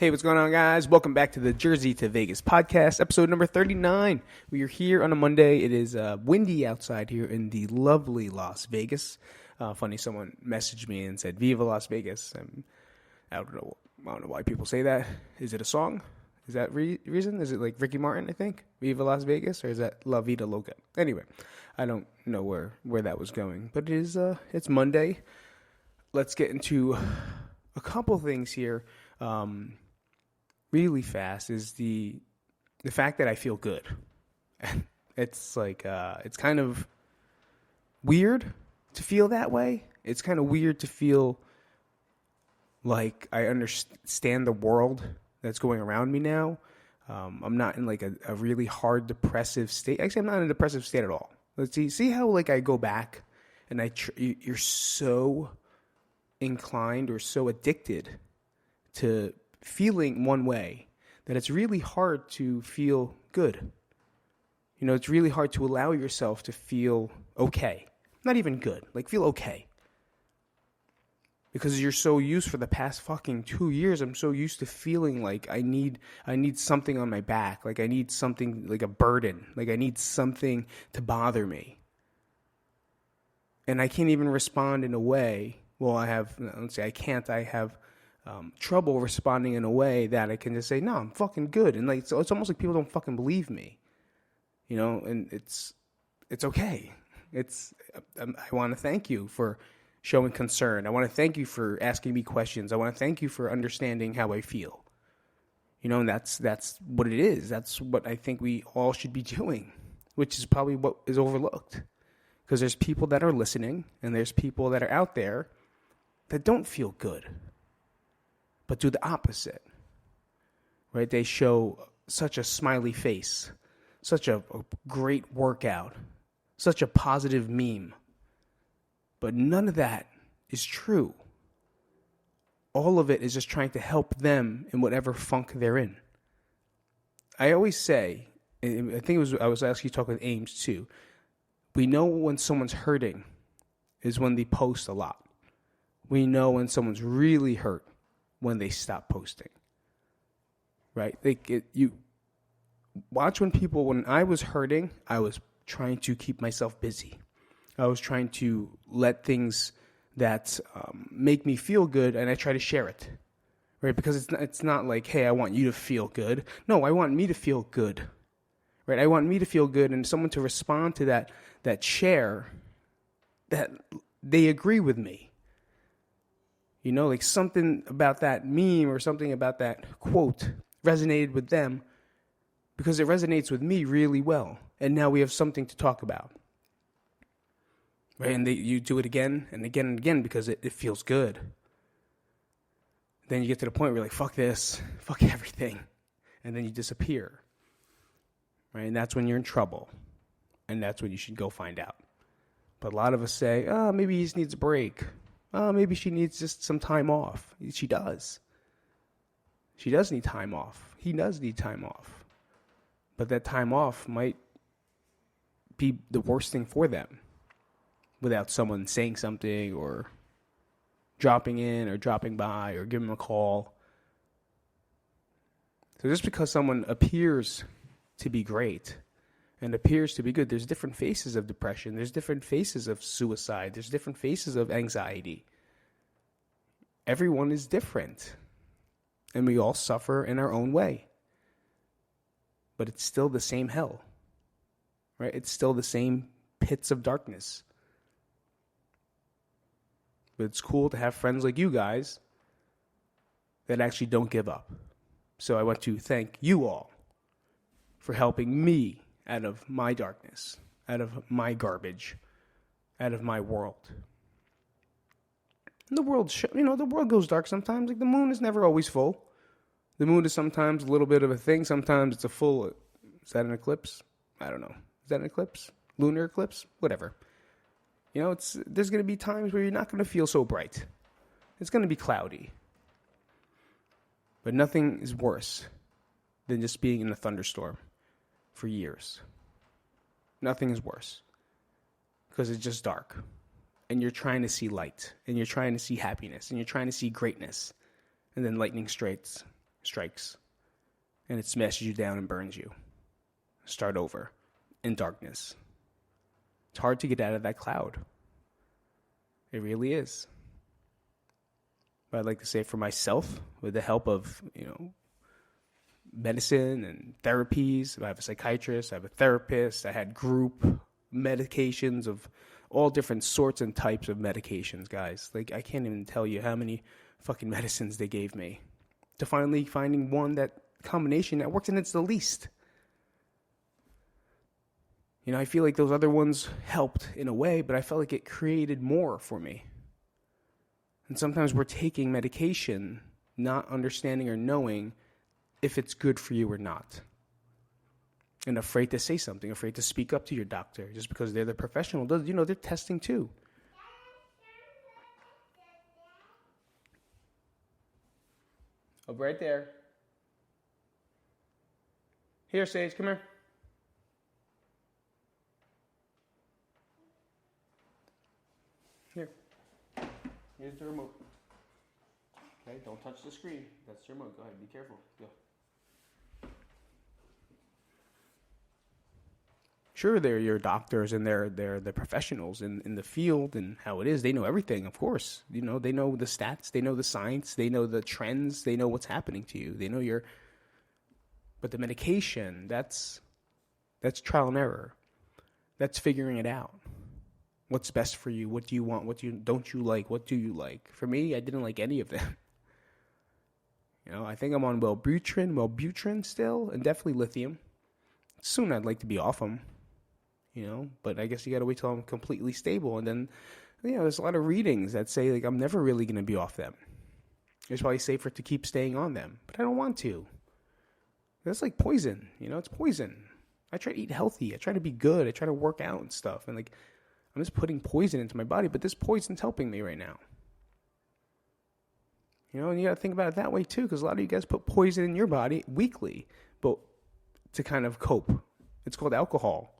Hey, what's going on, guys? Welcome back to the Jersey to Vegas podcast, episode number 39. We are here on a Monday. It is windy outside here in the lovely Las Vegas. Funny, someone messaged me and said, Viva Las Vegas. I don't know why people say that. Is it a song? Is that reason? Is it like Ricky Martin, I think? Viva Las Vegas? Or is that La Vida Loca? Anyway, I don't know where that was going. But it's Monday. Let's get into a couple things here. Really fast is the fact that I feel good. It's like it's kind of weird to feel that way. It's kind of weird to feel like I understand the world that's going around me now. I'm not in like a really hard depressive state. Actually, I'm not in a depressive state at all. Let's see how like I go back and you're so inclined or so addicted to feeling one way that it's really hard to feel good. You know, it's really hard to allow yourself to feel okay. Not even good, like feel okay. Because you're so used for the past fucking 2 years, I'm so used to feeling like I need something on my back, like I need something, like a burden, like I need something to bother me. And I can't even respond in a way, I have trouble responding in a way that I can just say, no, I'm fucking good. And like, so it's almost like people don't fucking believe me, you know, and it's okay. I want to thank you for showing concern. I want to thank you for asking me questions. I want to thank you for understanding how I feel, you know, and that's what it is. That's what I think we all should be doing, which is probably what is overlooked, because there's people that are listening and there's people that are out there that don't feel good, but do the opposite, right? They show such a smiley face, such a great workout, such a positive meme. But none of that is true. All of it is just trying to help them in whatever funk they're in. I always say, and I think I was actually talking with Ames too, we know when someone's hurting is when they post a lot. We know when someone's really hurt when they stop posting, right? You watch when I was hurting, I was trying to keep myself busy. I was trying to let things that make me feel good, and I try to share it, right? Because it's not like, hey, I want you to feel good. No, I want me to feel good, right? I want me to feel good, and someone to respond to that share, that they agree with me. You know, like something about that meme or something about that quote resonated with them because it resonates with me really well. And now we have something to talk about. Right? And you do it again and again and again because it feels good. Then you get to the point where you're like, fuck this, fuck everything. And then you disappear. Right? And that's when you're in trouble. And that's when you should go find out. But a lot of us say, maybe he just needs a break. Maybe she needs just some time off. She does. She does need time off. He does need time off. But that time off might be the worst thing for them without someone saying something or dropping in or dropping by or giving them a call. So just because someone appears to be great and appears to be good, there's different faces of depression. There's different faces of suicide. There's different faces of anxiety. Everyone is different. And we all suffer in our own way. But it's still the same hell. Right? It's still the same pits of darkness. But it's cool to have friends like you guys that actually don't give up. So I want to thank you all for helping me out of my darkness, out of my garbage, out of my world. And the world goes dark sometimes. Like the moon is never always full. The moon is sometimes a little bit of a thing. Sometimes it's a full. Is that an eclipse? I don't know. Is that an eclipse? Lunar eclipse? Whatever. You know, there's going to be times where you're not going to feel so bright. It's going to be cloudy. But nothing is worse than just being in a thunderstorm for years. Nothing is worse. Because it's just dark. And you're trying to see light. And you're trying to see happiness. And you're trying to see greatness. And then lightning strikes. strikes. And it smashes you down and burns you. Start over in darkness. It's hard to get out of that cloud. It really is. But I'd like to say for myself, with the help of, medicine and therapies, I have a psychiatrist, I have a therapist, I had group medications of all different sorts and types of medications, guys. Like, I can't even tell you how many fucking medicines they gave me. To finally finding one that combination that works, and it's the least. I feel like those other ones helped in a way, but I felt like it created more for me. And sometimes we're taking medication, not understanding or knowing if it's good for you or not. And afraid to say something, afraid to speak up to your doctor just because they're the professional. They're testing too. Oh, right there. Here, Sage, come here. Here. Here's the remote. Okay, don't touch the screen. That's the remote. Go ahead, be careful. Go. Sure, they're your doctors and they're the professionals in the field and how it is. They know everything, of course. They know the stats, they know the science, they know the trends, they know what's happening to you. They know but the medication, that's trial and error. That's figuring it out. What's best for you? What do you want? What don't you like? What do you like? For me, I didn't like any of them. I think I'm on Wellbutrin still, and definitely lithium. Soon I'd like to be off them. But I guess you got to wait till I'm completely stable. And then, there's a lot of readings that say, like, I'm never really going to be off them. It's probably safer to keep staying on them. But I don't want to. That's like poison. It's poison. I try to eat healthy. I try to be good. I try to work out and stuff. And, I'm just putting poison into my body. But this poison's helping me right now. And you got to think about it that way, too. Because a lot of you guys put poison in your body weekly. But to kind of cope. It's called alcohol.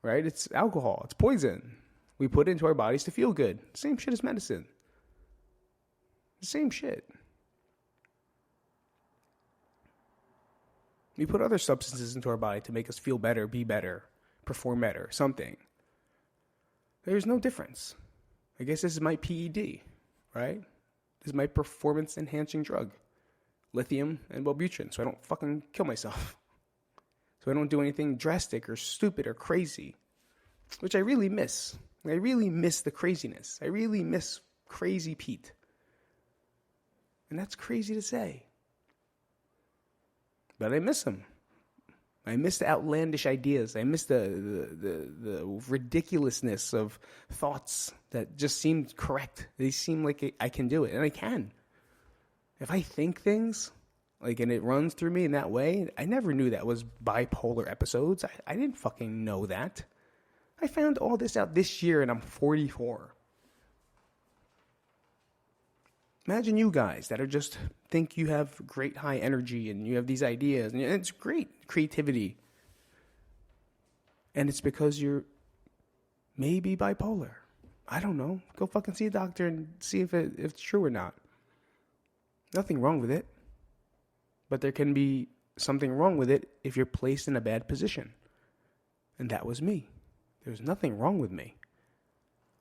Right? It's alcohol. It's poison. We put it into our bodies to feel good. Same shit as medicine. The same shit. We put other substances into our body to make us feel better, be better, perform better, something. There's no difference. I guess this is my PED, right? This is my performance-enhancing drug. Lithium and Wellbutrin, so I don't fucking kill myself. So I don't do anything drastic or stupid or crazy, which I really miss. I really miss the craziness. I really miss crazy Pete. And that's crazy to say. But I miss him. I miss the outlandish ideas. I miss the ridiculousness of thoughts that just seemed correct. They seem like I can do it, and I can. If I think things... and it runs through me in that way. I never knew that was bipolar episodes. I didn't fucking know that. I found all this out this year and I'm 44. Imagine you guys that are just think you have great high energy and you have these ideas and it's great creativity. And it's because you're maybe bipolar. I don't know. Go fucking see a doctor and see if it's true or not. Nothing wrong with it. But there can be something wrong with it if you're placed in a bad position. And that was me. There was nothing wrong with me.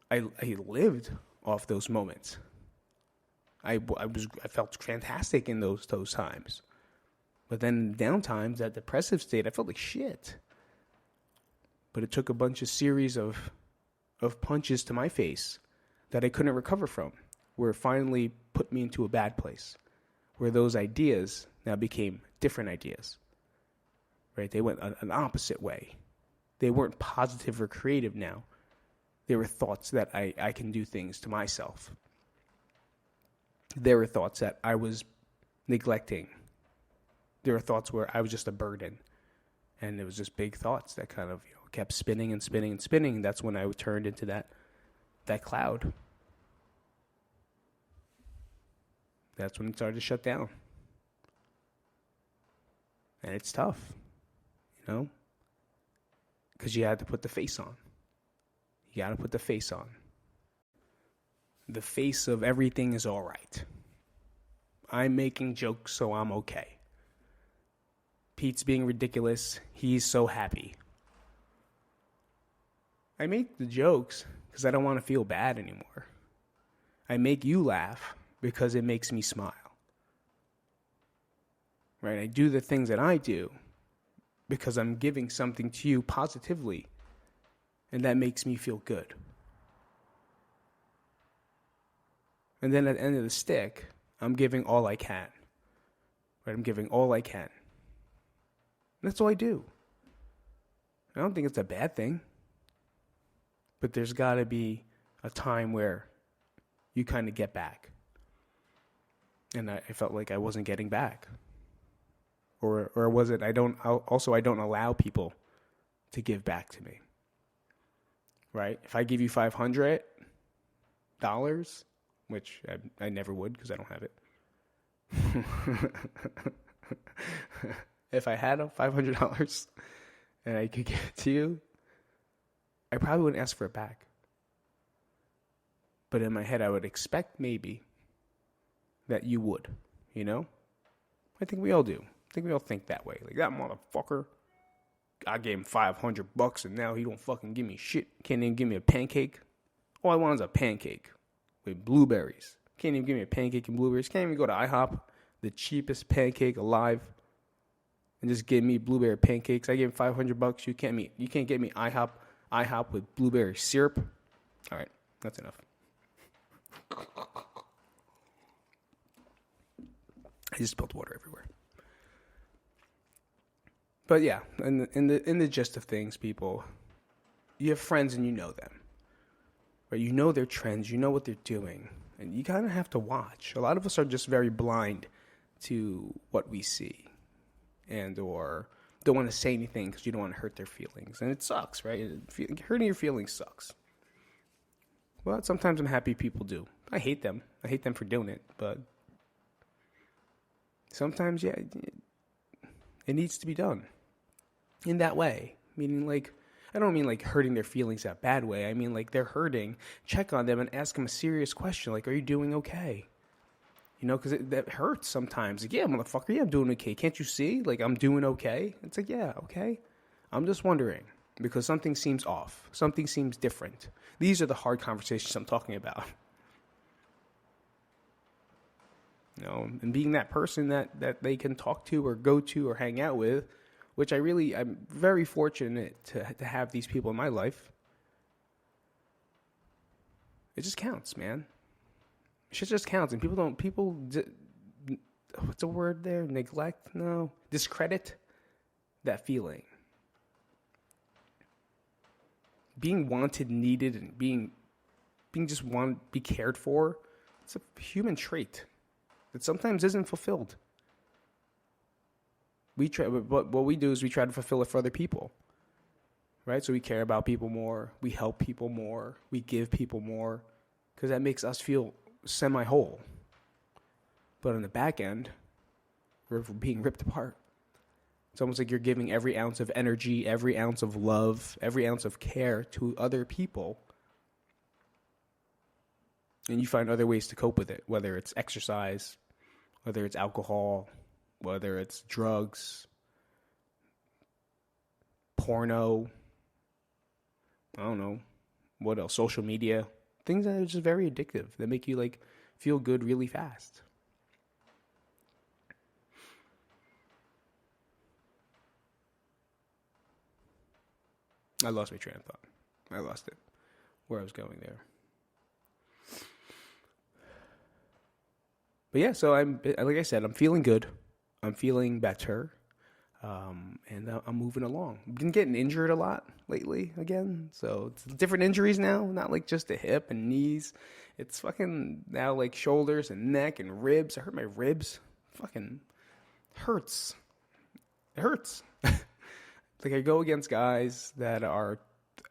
I lived off those moments. I felt fantastic in those times. But then down times, that depressive state, I felt like shit. But it took a bunch of series of punches to my face that I couldn't recover from, where it finally put me into a bad place, where those ideas now became different ideas, right? They went an opposite way. They weren't positive or creative now. They were thoughts that I can do things to myself. There were thoughts that I was neglecting. There were thoughts where I was just a burden. And it was just big thoughts that kind of kept spinning and spinning and spinning. That's when I turned into that cloud. That's when it started to shut down. And it's tough, because you had to put the face on. You got to put the face on. The face of everything is all right. I'm making jokes, so I'm okay. Pete's being ridiculous. He's so happy. I make the jokes because I don't want to feel bad anymore. I make you laugh because it makes me smile. Right? I do the things that I do because I'm giving something to you positively, and that makes me feel good. And then at the end of the stick, I'm giving all I can. Right? I'm giving all I can. That's all I do. I don't think it's a bad thing. But there's got to be a time where you kind of get back. And I felt like I wasn't getting back. Or was it I don't allow people to give back to me. Right? If I give you $500, which I never would because I don't have it. If I had $500 and I could give it to you, I probably wouldn't ask for it back. But in my head, I would expect maybe that you would, you know? I think we all do. I think we all think that way. Like, that motherfucker, I gave him $500 and now he don't fucking give me shit. Can't even give me a pancake. All I want is a pancake with blueberries. Can't even give me a pancake and blueberries. Can't even go to IHOP, the cheapest pancake alive, and just give me blueberry pancakes. I gave him $500. You can't get me IHOP with blueberry syrup. All right, that's enough. I just spilled water everywhere. But yeah, in the gist of things, people, you have friends and you know them. Right? You know their trends, you know what they're doing, and you kind of have to watch. A lot of us are just very blind to what we see, and or don't want to say anything because you don't want to hurt their feelings, and it sucks, right? Hurting your feelings sucks. But sometimes I'm happy people do. I hate them. I hate them for doing it, but sometimes, yeah, it needs to be done in that way. Meaning, like, I don't mean like hurting their feelings that bad way. I mean like they're hurting. Check on them and ask them a serious question. Like, are you doing okay? You know, because that hurts sometimes. Like, yeah, motherfucker, yeah, I'm doing okay. Can't you see? Like, I'm doing okay. It's like, yeah, okay. I'm just wondering because something seems off. Something seems different. These are the hard conversations I'm talking about. You know, and being that person that they can talk to or go to or hang out with, which I'm very fortunate to have these people in my life. It just counts, man. Shit just counts, and what's the word there? Neglect? No. Discredit that feeling. Being wanted, needed, and being just wanted, be cared for, it's a human trait that sometimes isn't fulfilled. What we do is we try to fulfill it for other people, right? So we care about people more, we help people more, we give people more, because that makes us feel semi-whole. But on the back end, we're being ripped apart. It's almost like you're giving every ounce of energy, every ounce of love, every ounce of care to other people, and you find other ways to cope with it, whether it's exercise, whether it's alcohol, whether it's drugs, porno, I don't know, what else, social media, things that are just very addictive, that make you like feel good really fast. I lost my train of thought. I lost it. Where I was going there. But yeah, so like I said, I'm feeling good. I'm feeling better. And I'm moving along. I've been getting injured a lot lately again. So it's different injuries now, not like just the hip and knees. It's fucking now like shoulders and neck and ribs. I hurt my ribs. Fucking hurts. It hurts. Like I go against guys that are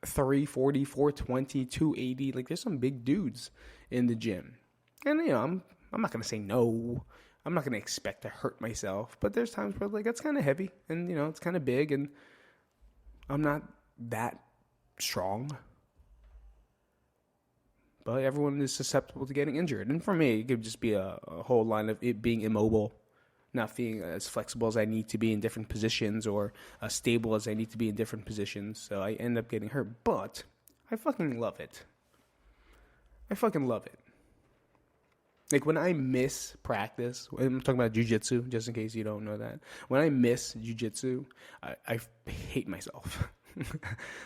340, 420, 280. Like there's some big dudes in the gym. And you know, I'm not going to say no. I'm not going to expect to hurt myself, but there's times where like it's kind of heavy and you know, it's kind of big and I'm not that strong. but everyone is susceptible to getting injured. And for me, it could just be a whole line of it being immobile, not being as flexible as I need to be in different positions, or as stable as I need to be in different positions. So I end up getting hurt. But I fucking love it. I fucking love it. Like, when I miss practice, I'm talking about jiu-jitsu, just in case you don't know that. When I miss jiu-jitsu, I hate myself.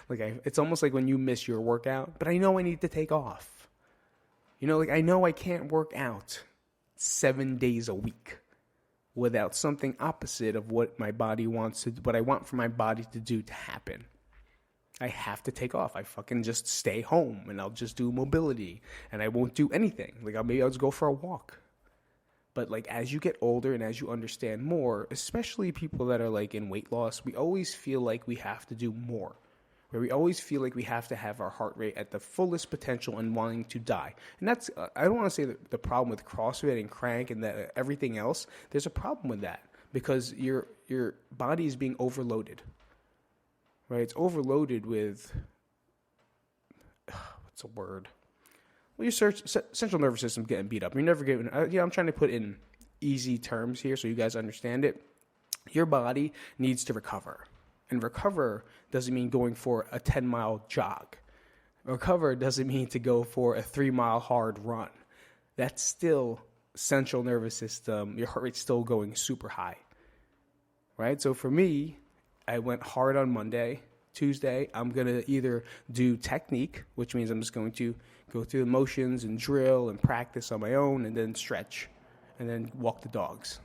Like, it's almost like when you miss your workout, but I know I need to take off. You know, like, I know I can't work out 7 days a week without something opposite of what my body wants to, what I want for my body to do to happen. I have to take off. I fucking just stay home and I'll just do mobility and I won't do anything. Like, maybe I'll just go for a walk. But like, as you get older and as you understand more, especially people that are like in weight loss, we always feel like we have to do more. Where we always feel like we have to have our heart rate at the fullest potential and wanting to die. And that's, I don't want to say that the problem with CrossFit and crank and that everything else, there's a problem with that because your body is being overloaded. Right, it's overloaded with, what's a word? Well, your central nervous system getting beat up. You're never getting, I'm trying to put in easy terms here so you guys understand it. Your body needs to recover. And recover doesn't mean going for a 10-mile jog. Recover doesn't mean to go for a 3-mile hard run. That's still central nervous system. Your heart rate's still going super high. Right, so for me, I went hard on Monday. Tuesday, I'm going to either do technique, which means I'm just going to go through the motions and drill and practice on my own and then stretch and then walk the dogs.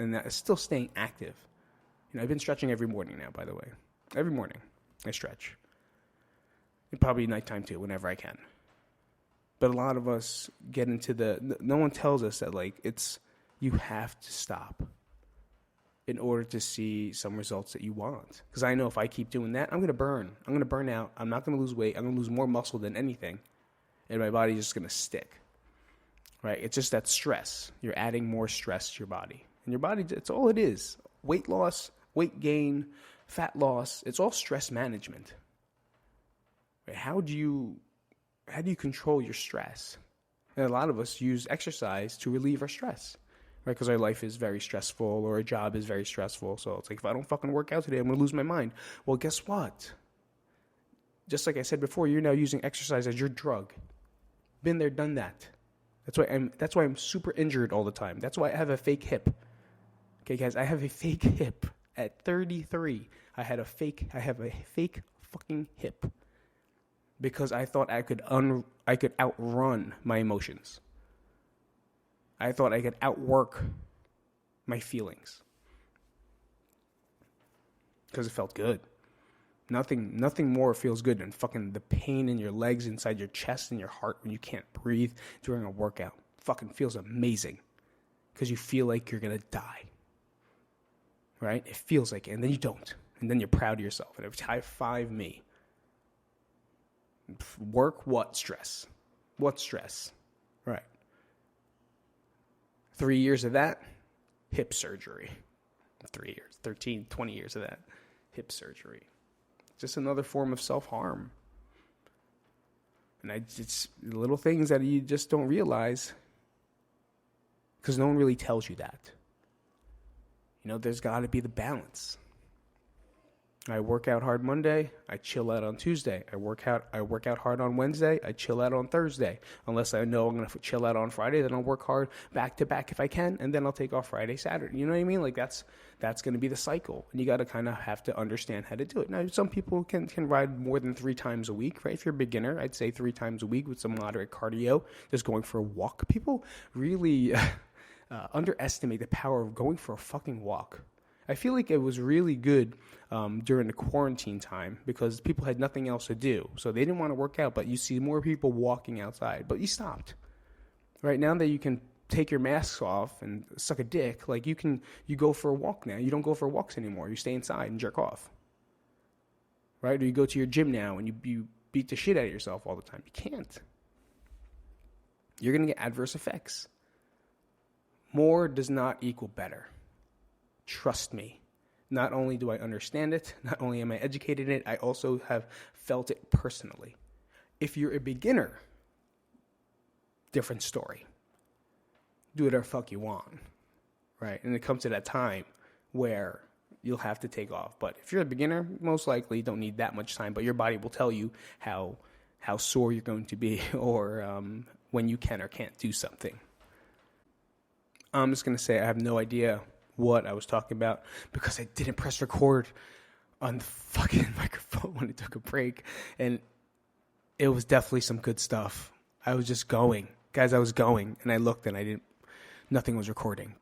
And that is still staying active. You know, I've been stretching every morning now, by the way. Every morning I stretch. And probably nighttime too, whenever I can. But a lot of us get into no one tells us that, like, you have to stop in order to see some results that you want. Because I know if I keep doing that, I'm going to burn. I'm going to burn out. I'm not going to lose weight. I'm going to lose more muscle than anything. And my body's just going to stick. Right? It's just that stress. You're adding more stress to your body. And your body, it's all it is. Weight loss, weight gain, fat loss, it's all stress management. Right? How do you control your stress? And a lot of us use exercise to relieve our stress. Right, because our life is very stressful or our job is very stressful. So it's like, if I don't fucking work out today, I'm going to lose my mind. Well, guess what? Just like I said before, you're now using exercise as your drug. Been there, done that. That's why I'm super injured all the time. That's why I have a fake hip. Okay, guys, I have a fake hip at 33. I have a fake fucking hip because I thought I could outrun my emotions. I thought I could outwork my feelings because it felt good. Nothing more feels good than fucking the pain in your legs, inside your chest, and your heart when you can't breathe during a workout. Fucking feels amazing because you feel like you're gonna die. Right? It feels like it, and then you don't, and then you're proud of yourself. And high five me. Work what stress? What stress? Right. 3 years of that, hip surgery. 3 years, 13, 20 years of that, hip surgery. Just another form of self-harm. And it's little things that you just don't realize because no one really tells you that. You know, there's got to be the balance. I work out hard Monday, I chill out on Tuesday. I work out hard on Wednesday, I chill out on Thursday. Unless I know I'm going to chill out on Friday, then I'll work hard back to back if I can, and then I'll take off Friday, Saturday. You know what I mean? Like, that's going to be the cycle. And you got to kind of have to understand how to do it. Now, some people can ride more than 3 times a week, right? If you're a beginner, I'd say 3 times a week with some moderate cardio, just going for a walk. People really underestimate the power of going for a fucking walk. I feel like it was really good during the quarantine time because people had nothing else to do. So they didn't want to work out, but you see more people walking outside. But you stopped. Right now that you can take your masks off and suck a dick, like you go for a walk now. You don't go for walks anymore. You stay inside and jerk off. Right? Or you go to your gym now and you beat the shit out of yourself all the time. You can't. You're going to get adverse effects. More does not equal better. Trust me. Not only do I understand it, not only am I educated in it, I also have felt it personally. If you're a beginner, different story. Do whatever the fuck you want, right? And it comes to that time where you'll have to take off. But if you're a beginner, most likely you don't need that much time, but your body will tell you how sore you're going to be or when you can or can't do something. I'm just going to say I have no idea what I was talking about because I didn't press record on the fucking microphone when I took a break. And it was definitely some good stuff. I was just going. Guys, I was going. And I looked and nothing was recording.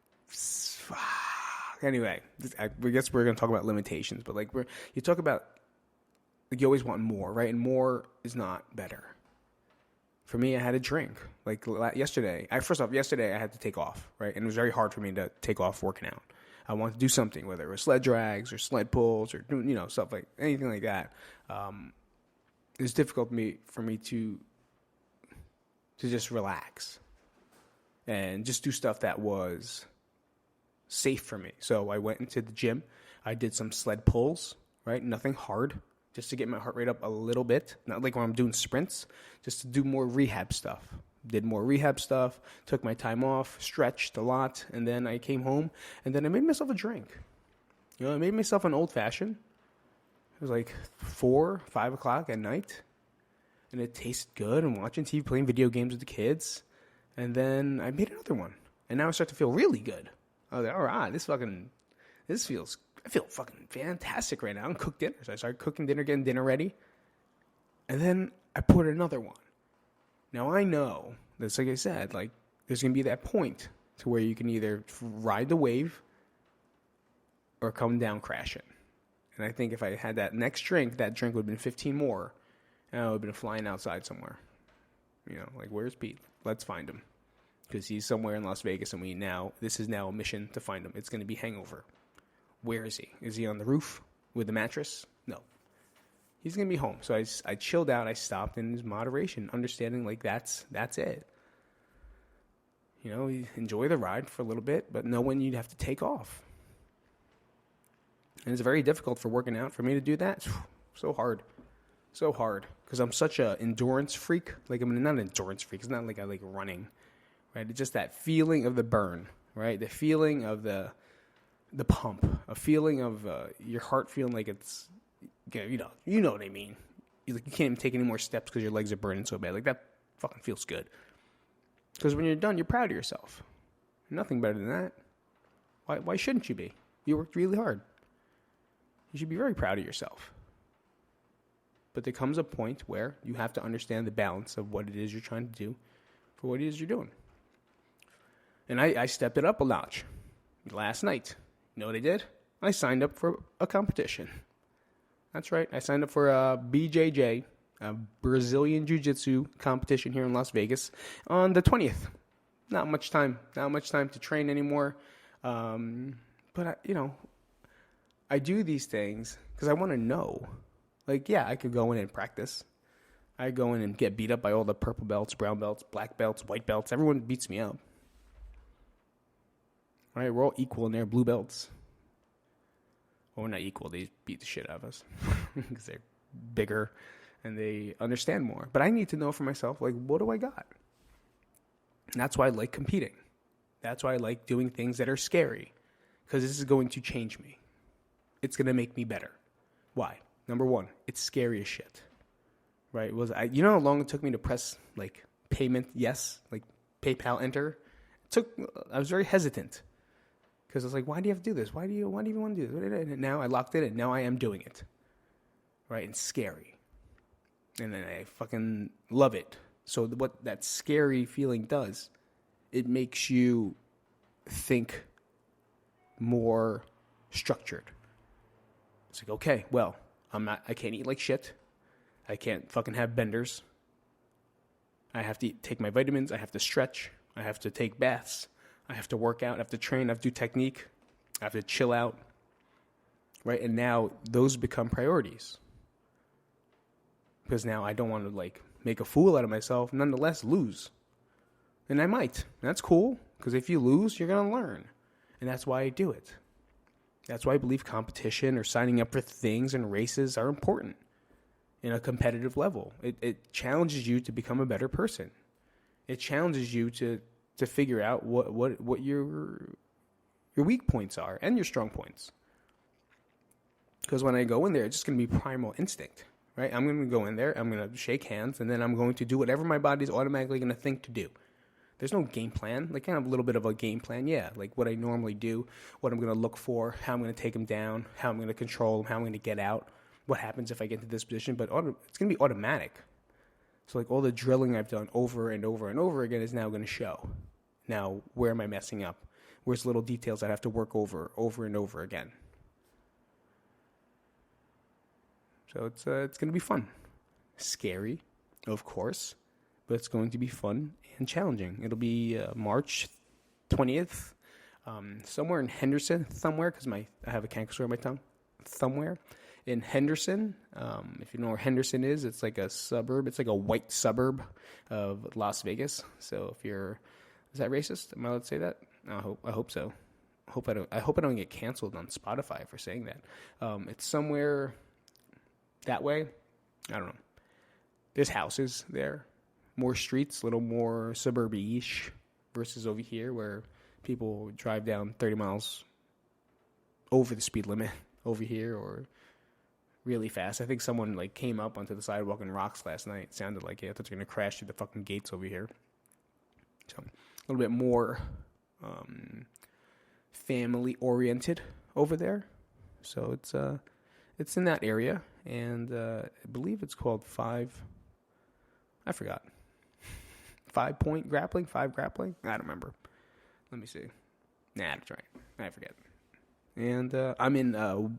Anyway, I guess we're going to talk about limitations. But you talk about, you always want more, right? And more is not better. For me, I had a drink. Yesterday, yesterday I had to take off, right? And it was very hard for me to take off working out. I wanted to do something, whether it was sled drags or sled pulls or stuff like anything like that. It was difficult for me to just relax and just do stuff that was safe for me. So I went into the gym. I did some sled pulls, right? Nothing hard. Just to get my heart rate up a little bit. Not like when I'm doing sprints, just to do more rehab stuff. Did more rehab stuff, took my time off, stretched a lot, and then I came home, and then I made myself a drink. I made myself an old-fashioned. It was like 4, 5 o'clock at night, and it tasted good, and watching TV, playing video games with the kids, and then I made another one, and now I start to feel really good. I was like, all right, I feel fucking fantastic right now. I'm cooked dinner. So I started cooking dinner, getting dinner ready. And then I poured another one. Now I know that's like I said, there's going to be that point to where you can either ride the wave or come down crashing. And I think if I had that next drink, that drink would have been 15 more. And I would have been flying outside somewhere. Where's Pete? Let's find him. Because he's somewhere in Las Vegas and this is now a mission to find him. It's going to be hangover. Where is he? Is he on the roof with the mattress? No. He's going to be home. So I chilled out. I stopped in his moderation, understanding that's it. You enjoy the ride for a little bit, but know when you'd have to take off. And it's very difficult for working out for me to do that. So hard. So hard. Because I'm such an endurance freak. I'm not an endurance freak. It's not like I like running. Right? It's just that feeling of the burn. Right? The feeling of the pump, a feeling of your heart feeling like it's, you know what I mean. You can't even take any more steps because your legs are burning so bad. That fucking feels good. Because when you're done, you're proud of yourself. Nothing better than that. Why shouldn't you be? You worked really hard. You should be very proud of yourself. But there comes a point where you have to understand the balance of what it is you're trying to do for what it is you're doing. And I stepped it up a notch last night. You know what I did? I signed up for a competition. That's right. I signed up for a BJJ, a Brazilian Jiu-Jitsu competition here in Las Vegas on the 20th. Not much time to train anymore. But I do these things because I want to know. I could go in and practice. I go in and get beat up by all the purple belts, brown belts, black belts, white belts. Everyone beats me up. Right, we're all equal in their blue belts. Well, we're not equal. They beat the shit out of us because they're bigger and they understand more. But I need to know for myself, what do I got? And that's why I like competing. That's why I like doing things that are scary because this is going to change me. It's going to make me better. Why? Number one, it's scary as shit. Right? You know how long it took me to press payment yes, PayPal enter? I was very hesitant. Because it's why do you have to do this? Why do you even want to do this? And now I locked it in. Now I am doing it. Right? It's scary. And then I fucking love it. So what that scary feeling does, it makes you think more structured. It's okay, well, I can't eat like shit. I can't fucking have benders. I have to take my vitamins. I have to stretch. I have to take baths. I have to work out. I have to train. I have to do technique. I have to chill out. Right? And now those become priorities. Because now I don't want to make a fool out of myself, nonetheless lose. And I might. And that's cool. Because if you lose, you're going to learn. And that's why I do it. That's why I believe competition or signing up for things and races are important in a competitive level. It challenges you to become a better person. It challenges you to figure out what your weak points are and your strong points. Because when I go in there, it's just going to be primal instinct, right? I'm going to go in there, I'm going to shake hands, and then I'm going to do whatever my body's automatically going to think to do. There's no game plan. Like, kind of a little bit of a game plan, yeah. Like, what I normally do, what I'm going to look for, how I'm going to take them down, how I'm going to control them, how I'm going to get out, what happens if I get into this position. But it's going to be automatic. So, like, all the drilling I've done over and over and over again is now going to show. Now, where am I messing up? Where's little details I have to work over and over again? So it's going to be fun. Scary, of course, but it's going to be fun and challenging. It'll be March 20th, somewhere in Henderson, because I have a canker sore on my tongue, somewhere in Henderson. If you know where Henderson is, it's like a suburb. It's like a white suburb of Las Vegas. So is that racist? Am I allowed to say that? I hope so. I hope I don't get canceled on Spotify for saying that. It's somewhere that way. I don't know. There's houses there, more streets, a little more suburban-ish versus over here where people drive down 30 miles over the speed limit over here or really fast. I think someone like came up onto the sidewalk in Rocks last night. It sounded like it. I thought they were going to crash through the fucking gates over here. So a little bit more family-oriented over there. So it's in that area. And I believe it's called 5 point grappling? I don't remember. Let me see. Nah, that's right. I forget. And I'm in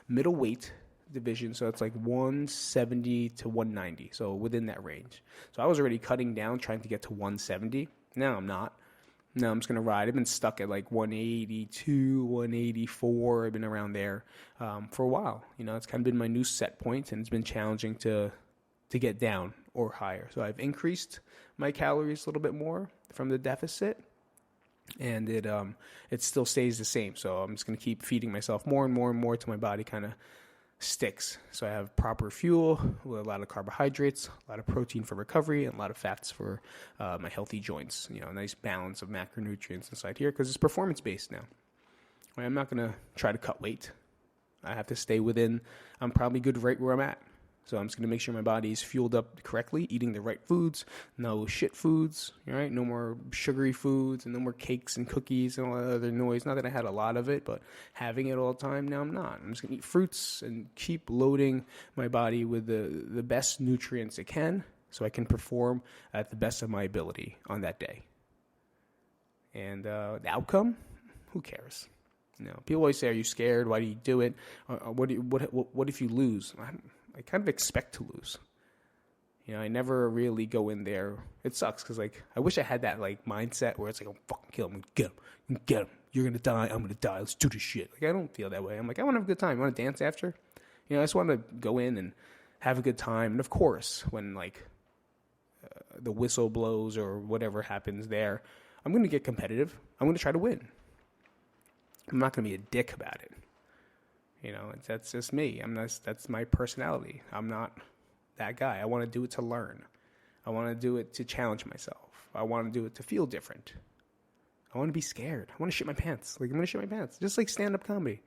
middleweight division, so it's like 170 to 190, so within that range. So I was already cutting down, trying to get to 170. Now I'm not. Now I'm just going to ride. I've been stuck at like 182, 184. I've been around there for a while. You know, it's kind of been my new set point, and it's been challenging to get down or higher. So I've increased my calories a little bit more from the deficit, and it still stays the same. So I'm just going to keep feeding myself more and more and more till my body kind of sticks. So I have proper fuel with a lot of carbohydrates, a lot of protein for recovery, and a lot of fats for my healthy joints. You know, a nice balance of macronutrients inside here because it's performance-based now. I'm not going to try to cut weight. I have to stay within, I'm probably good right where I'm at. So I'm just going to make sure my body is fueled up correctly, eating the right foods, no shit foods, right? No more sugary foods and no more cakes and cookies and all that other noise. Not that I had a lot of it, but having it all the time, now I'm not. I'm just going to eat fruits and keep loading my body with the best nutrients it can so I can perform at the best of my ability on that day. And the outcome, who cares? You know, people always say, "Are you scared? Why do you do it? What if you lose?" I kind of expect to lose. You know, I never really go in there. It sucks because, like, I wish I had that, like, mindset where it's like, "Oh, fucking kill him. Get him. Get him. You're going to die. I'm going to die. Let's do this shit." Like, I don't feel that way. I'm like, I want to have a good time. You want to dance after? You know, I just want to go in and have a good time. And, of course, when, like, the whistle blows or whatever happens there, I'm going to get competitive. I'm going to try to win. I'm not going to be a dick about it. You know, that's just me. That's my personality. I'm not that guy. I want to do it to learn. I want to do it to challenge myself. I want to do it to feel different. I want to be scared. I want to shit my pants. Like, I'm going to shit my pants. Just like stand-up comedy.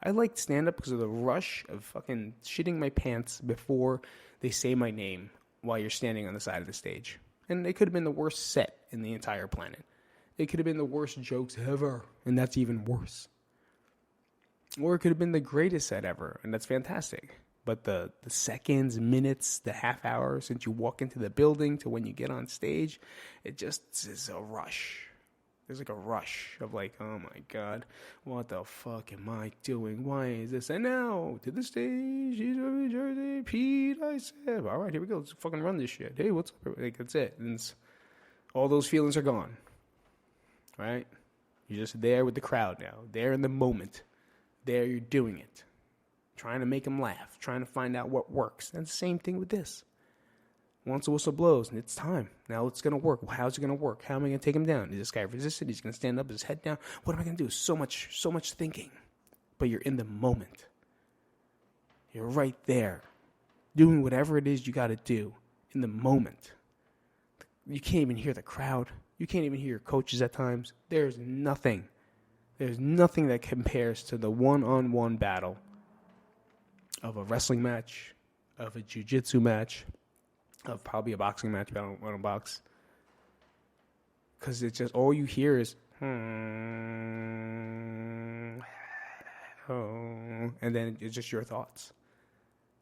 I liked stand-up because of the rush of fucking shitting my pants before they say my name while you're standing on the side of the stage. And it could have been the worst set in the entire planet. It could have been the worst jokes ever, and that's even worse. Or it could have been the greatest set ever, and that's fantastic. But the seconds, minutes, the half hour since you walk into the building to when you get on stage, it just is a rush. There's like a rush of like, oh my God, what the fuck am I doing? Why is this? And now, to the stage, he's from New Jersey, Pete Isip. All right, here we go. Let's fucking run this shit. Hey, what's up? Like, that's it. And all those feelings are gone. Right? You're just there with the crowd now. There in the moment. There you're doing it. Trying to make them laugh. Trying to find out what works. And the same thing with this. Once the whistle blows and it's time. Now it's going to work. Well, how's it going to work? How am I going to take him down? Is this guy resistant? He's going to stand up with his head down. What am I going to do? So much thinking. But you're in the moment. You're right there. Doing whatever it is you got to do in the moment. you can't even hear the crowd. You can't even hear your coaches at times. There's nothing that compares to the one-on-one battle of a wrestling match, of a jiu-jitsu match, of probably a boxing match, but I don't box. Because it's just, all you hear is, and then it's just your thoughts.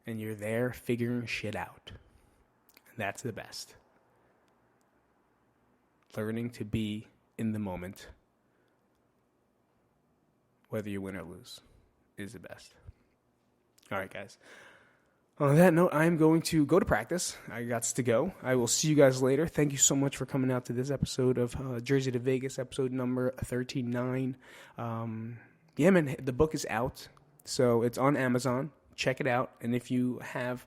And you're there figuring shit out. And that's the best. Learning to be in the moment, whether you win or lose, is the best. All right, guys. On that note, I'm going to go to practice. I got to go. I will see you guys later. Thank you so much for coming out to this episode of Jersey to Vegas, episode number 39. Yeah, man, the book is out. So it's on Amazon. Check it out. And if you have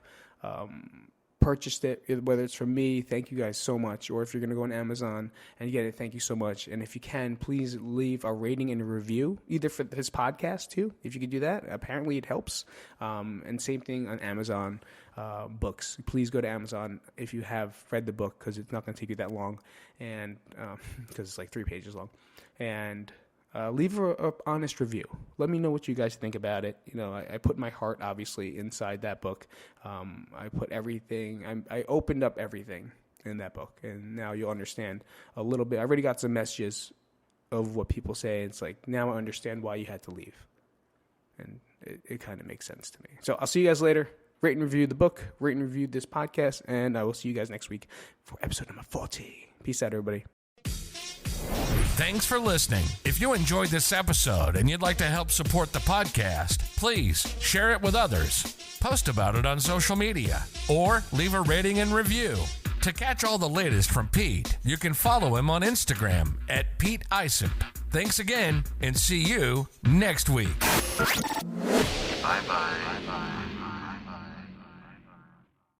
purchased it, whether it's from me, thank you guys so much. Or if you're going to go on Amazon and you get it, thank you so much. And if you can, please leave a rating and a review, either for this podcast too, if you could do that. Apparently it helps. And same thing on Amazon books. Please go to Amazon if you have read the book, because it's not going to take you that long, and because it's like 3 pages long. And leave a honest review. Let me know what you guys think about it. You know, I put my heart, obviously, inside that book. I put everything. I opened up everything in that book, and now you'll understand a little bit. I already got some messages of what people say. It's like, now I understand why you had to leave. And it kind of makes sense to me. So I'll see you guys later. Rate and review the book. Rate and review this podcast. And I will see you guys next week for episode number 40. Peace out, everybody. Thanks for listening. If you enjoyed this episode and you'd like to help support the podcast, please share it with others, post about it on social media, or leave a rating and review. To catch all the latest from Pete, you can follow him on Instagram at Pete Isip. Thanks again, and see you next week. Bye-bye.